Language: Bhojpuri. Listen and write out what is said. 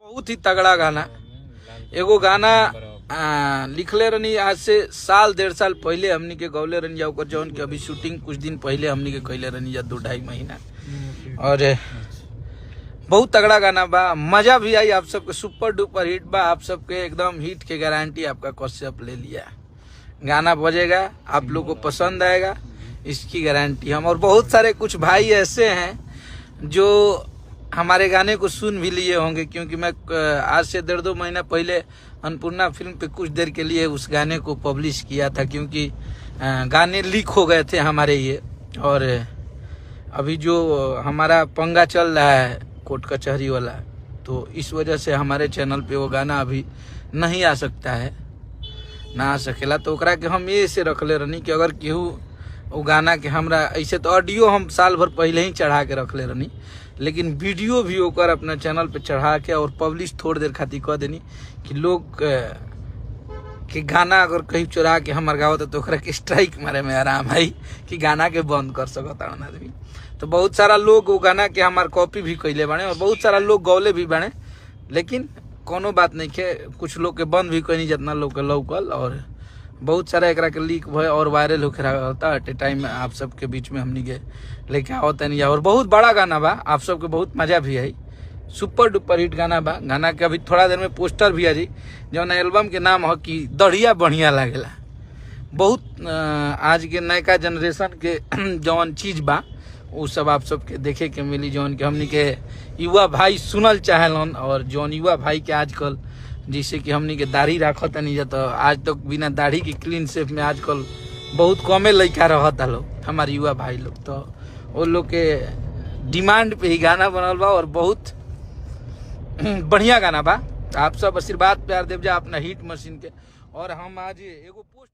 बहुत ही तगड़ा गाना। एगो गाना लिखले रहनी आज से साल 1.5 साल पहले हमनी के गौले रहनी जा, जौन के अभी शूटिंग कुछ दिन पहले हमनी के कैले रहनी जा 2-2.5 महीना। और बहुत तगड़ा गाना बा, मजा भी आई। आप सबके सुपर डुपर हिट बा, आप सबके एकदम हिट के गारंटी आपका कश्यप ले लिया। गाना बजेगा, आप लोग को पसंद आएगा, इसकी गारंटी हम। और बहुत सारे कुछ भाई ऐसे हैं जो हमारे गाने को सुन भी लिए होंगे, क्योंकि मैं आज से 1.5-2 महीना पहले अन्नपूर्णा फिल्म पे कुछ देर के लिए उस गाने को पब्लिश किया था, क्योंकि गाने लीक हो गए थे हमारे ये। और अभी जो हमारा पंगा चल रहा है कोर्ट कचहरी वाला, तो इस वजह से हमारे चैनल पे वो गाना अभी नहीं आ सकता है, ना आ सकेला। तो ओकरा के हम ये से रखले रहनी कि अगर केहू वो गाना के हमरा ऐसे तो ऑडियो हम साल भर पहले ही चढ़ा के रखले रहनी, लेकिन वीडियो भी ओकर अपना चैनल पे चढ़ा के और पब्लिश थोड़ी देर खातिर कह देनी कि लोग कि गाना अगर कहीं चुरा के हमार गावत तो ओकरा के स्ट्राइक मारे में आराम है कि गाना के बंद कर सकता आदमी। तो बहुत सारा लोग वो गाना के हमार कॉपी भी कैले बाने और बहुत सारा लोग गौले भी बाने, लेकिन कोनो बात नहीं है, कुछ लोग के बंद भी कोई नहीं जितना लोग के लौकल। और बहुत सारा एकरा के लीक भय और वायरल होकर होता एट ए टाइम में आप सबके बीच में हमनी के लेके आवता नहीं। और बहुत बड़ा गाना बा, आप सबके बहुत मजा भी आई, सुपर डुपर हिट गाना बा। गाना के अभी थोड़ा देर में पोस्टर भी आ जी, जौन एल्बम के नाम है कि दढ़िया बढ़िया लागेला। बहुत आज के नयका जनरेशन के जौन चीज बा वो सब आप सबके देखे के मिली, जौन के हमनी के युवा भाई सुनल चाहेलन। और जौन युवा भाई के आजकल जैसे कि हमनी के दाढ़ी रखत नहीं जाता, आज तक बिना दाढ़ी की क्लीन शेप में आजकल बहुत कमे लड़का रहता लोग, हमारे युवा भाई लोग। तो वो लोग के डिमांड पे ही गाना बनल बा और बहुत बढ़िया गाना बा। आप सब आशीर्वाद प्यार देव जा अपना हिट मशीन के। और हम आज एगो पोस्ट